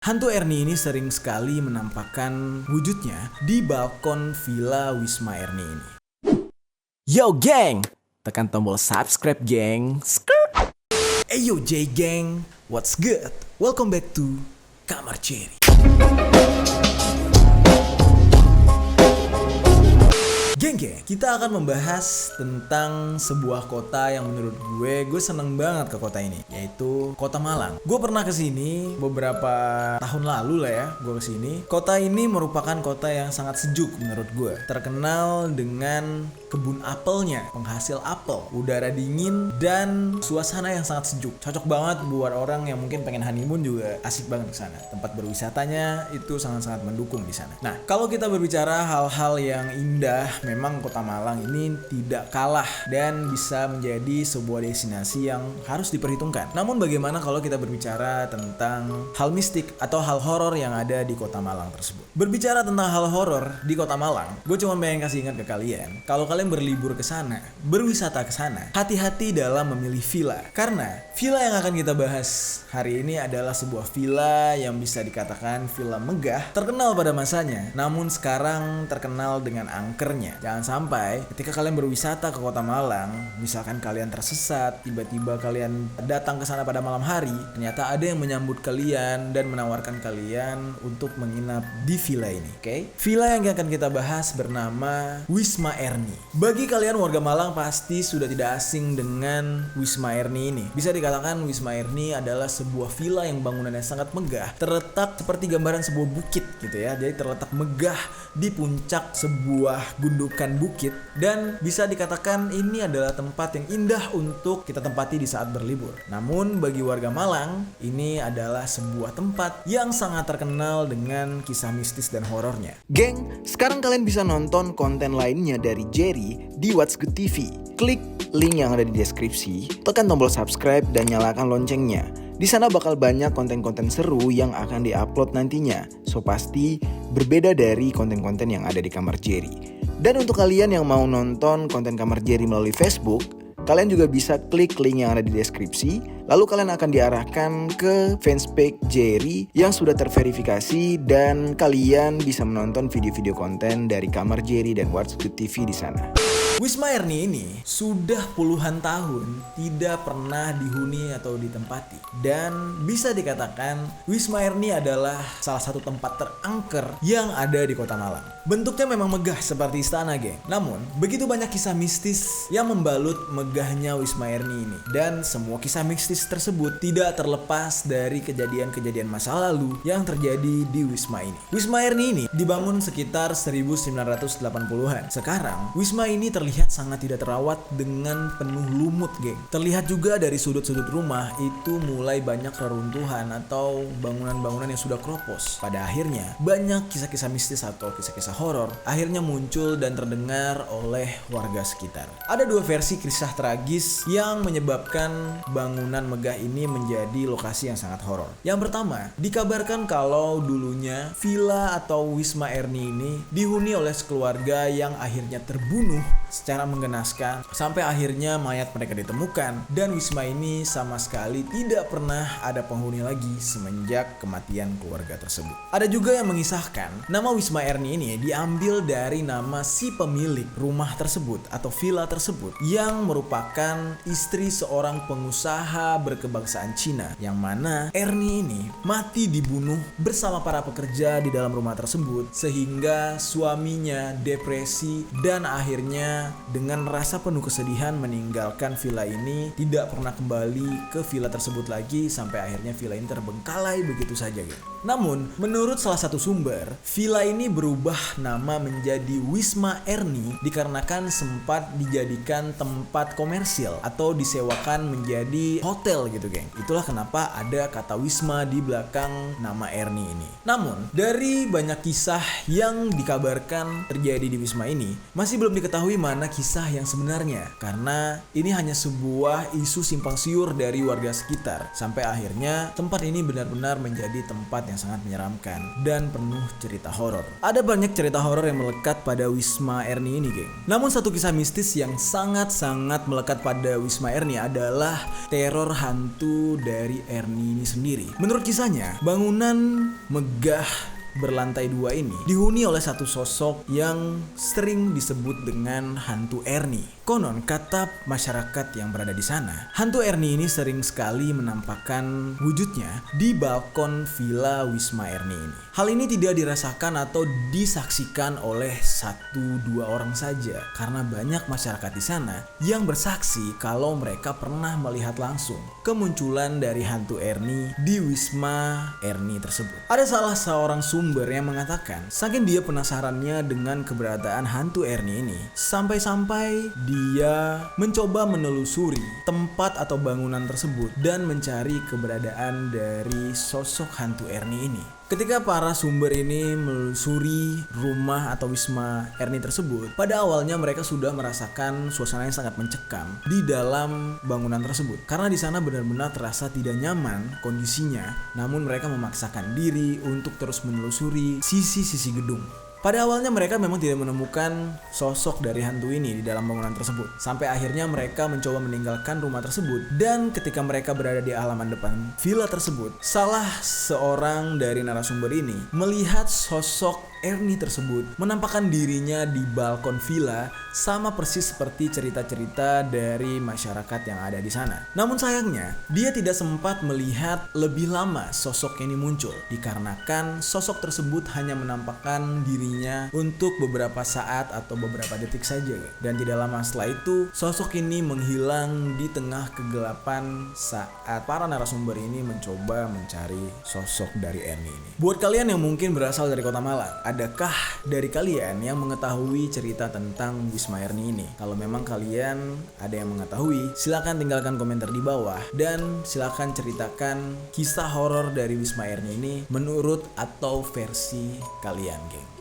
Hantu Erni ini sering sekali menampakkan wujudnya di balkon Villa Wisma Erni ini. Yo geng, tekan tombol subscribe geng. Yo J geng, what's good? Welcome back to Kamar Cherry. Geng, kita akan membahas tentang sebuah kota yang menurut gue seneng banget ke kota ini, yaitu Kota Malang. Gue pernah kesini beberapa tahun lalu lah ya, gue kesini. Kota ini merupakan kota yang sangat sejuk menurut gue. Terkenal dengan kebun apelnya, penghasil apel, udara dingin, dan suasana yang sangat sejuk. Cocok banget buat orang yang mungkin pengen honeymoon juga asik banget ke sana. Tempat berwisatanya itu sangat-sangat mendukung di sana. Nah, kalau kita berbicara hal-hal yang indah, memang Kota Malang ini tidak kalah dan bisa menjadi sebuah destinasi yang harus diperhitungkan. Namun bagaimana kalau kita berbicara tentang hal mistik atau hal horor yang ada di Kota Malang tersebut? Berbicara tentang hal horor di Kota Malang, gue cuma pengen kasih ingat ke kalian, kalau kalian berlibur ke sana, berwisata ke sana, hati-hati dalam memilih villa. Karena villa yang akan kita bahas hari ini adalah sebuah villa yang bisa dikatakan villa megah, terkenal pada masanya, namun sekarang terkenal dengan angkernya. Jangan sampai ketika kalian berwisata ke Kota Malang, misalkan kalian tersesat, tiba-tiba kalian datang ke sana pada malam hari, ternyata ada yang menyambut kalian dan menawarkan kalian untuk menginap di villa ini. Oke? Villa yang akan kita bahas bernama Wisma Erni. Bagi kalian warga Malang pasti sudah tidak asing dengan Wisma Erni ini. Bisa dikatakan Wisma Erni adalah sebuah villa yang bangunannya sangat megah, terletak seperti gambaran sebuah bukit gitu ya. Jadi terletak megah di puncak sebuah gundukan bukit, dan bisa dikatakan ini adalah tempat yang indah untuk kita tempati di saat berlibur. Namun bagi warga Malang, ini adalah sebuah tempat yang sangat terkenal dengan kisah mistis dan horornya. Geng, sekarang kalian bisa nonton konten lainnya dari Jerry di What's Good TV. Klik link yang ada di deskripsi, tekan tombol subscribe dan nyalakan loncengnya. Di sana bakal banyak konten-konten seru yang akan diupload nantinya. So pasti berbeda dari konten-konten yang ada di Kamar Jerry. Dan untuk kalian yang mau nonton konten Kamar Jerry melalui Facebook, kalian juga bisa klik link yang ada di deskripsi. Lalu kalian akan diarahkan ke fanspage Jerry yang sudah terverifikasi, dan kalian bisa menonton video-video konten dari Kamar Jerry dan What's Good TV di sana. Wisma Erni ini sudah puluhan tahun tidak pernah dihuni atau ditempati, dan bisa dikatakan Wisma Erni adalah salah satu tempat terangker yang ada di Kota Malang. Bentuknya memang megah seperti istana, geng. Namun begitu banyak kisah mistis yang membalut megahnya Wisma Erni ini, dan semua kisah mistis tersebut tidak terlepas dari kejadian-kejadian masa lalu yang terjadi di Wisma ini. Wisma Erni ini dibangun sekitar 1980-an. Sekarang Wisma ini terlihat sangat tidak terawat dengan penuh lumut, geng. Terlihat juga dari sudut-sudut rumah itu mulai banyak reruntuhan atau bangunan-bangunan yang sudah keropos. Pada akhirnya banyak kisah-kisah mistis atau kisah-kisah horor akhirnya muncul dan terdengar oleh warga sekitar. Ada dua versi kisah tragis yang menyebabkan bangunan megah ini menjadi lokasi yang sangat horor. Yang pertama, dikabarkan kalau dulunya villa atau Wisma Erni ini dihuni oleh sekeluarga yang akhirnya terbunuh secara menggenaskan sampai akhirnya mayat mereka ditemukan, dan Wisma ini sama sekali tidak pernah ada penghuni lagi semenjak kematian keluarga tersebut. Ada juga yang mengisahkan nama Wisma Erni ini diambil dari nama si pemilik rumah tersebut atau villa tersebut, yang merupakan istri seorang pengusaha berkebangsaan Cina, yang mana Erni ini mati dibunuh bersama para pekerja di dalam rumah tersebut, sehingga suaminya depresi dan akhirnya dengan rasa penuh kesedihan meninggalkan villa ini, tidak pernah kembali ke villa tersebut lagi sampai akhirnya villa ini terbengkalai begitu saja, gitu. Namun menurut salah satu sumber, villa ini berubah nama menjadi Wisma Erni dikarenakan sempat dijadikan tempat komersil atau disewakan menjadi hotel gitu, geng. Itulah kenapa ada kata Wisma di belakang nama Erni ini. Namun dari banyak kisah yang dikabarkan terjadi di Wisma ini, masih belum diketahui mana kisah yang sebenarnya, karena ini hanya sebuah isu simpang siur dari warga sekitar, sampai akhirnya tempat ini benar-benar menjadi tempat yang sangat menyeramkan dan penuh cerita horor. Ada banyak cerita horor yang melekat pada Wisma Erni ini, geng. Namun satu kisah mistis yang sangat-sangat melekat pada Wisma Erni adalah teror faktor hantu dari Ernie ini sendiri. Menurut kisahnya, bangunan megah berlantai 2 ini dihuni oleh satu sosok yang sering disebut dengan hantu Ernie. Konon kata masyarakat yang berada di sana, hantu Ernie ini sering sekali menampakkan wujudnya di balkon villa Wisma Ernie ini. Hal ini tidak dirasakan atau disaksikan oleh 1-2 orang saja, karena banyak masyarakat di sana yang bersaksi kalau mereka pernah melihat langsung kemunculan dari hantu Ernie di Wisma Ernie tersebut. Ada salah seorang sumber yang mengatakan saking dia penasarannya dengan keberadaan hantu Ernie ini, sampai-sampai dia mencoba menelusuri tempat atau bangunan tersebut dan mencari keberadaan dari sosok hantu Ernie ini. Ketika para sumber ini menelusuri rumah atau Wisma Ernie tersebut, pada awalnya mereka sudah merasakan suasana yang sangat mencekam di dalam bangunan tersebut. Karena di sana benar-benar terasa tidak nyaman kondisinya, namun mereka memaksakan diri untuk terus menelusuri sisi-sisi gedung. Pada awalnya mereka memang tidak menemukan sosok dari hantu ini di dalam bangunan tersebut. Sampai akhirnya mereka mencoba meninggalkan rumah tersebut. Dan ketika mereka berada di halaman depan villa tersebut, salah seorang dari narasumber ini melihat sosok Ernie tersebut menampakkan dirinya di balkon villa, sama persis seperti cerita-cerita dari masyarakat yang ada di sana. Namun sayangnya, dia tidak sempat melihat lebih lama sosok ini muncul, dikarenakan sosok tersebut hanya menampakkan dirinya untuk beberapa saat atau beberapa detik saja. Dan tidak lama setelah itu, sosok ini menghilang di tengah kegelapan saat para narasumber ini mencoba mencari sosok dari Ernie ini. Buat kalian yang mungkin berasal dari Kota Malang, adakah dari kalian yang mengetahui cerita tentang Wisma Ernie ini? Kalau memang kalian ada yang mengetahui, silakan tinggalkan komentar di bawah dan silakan ceritakan kisah horor dari Wisma Ernie ini menurut atau versi kalian, geng.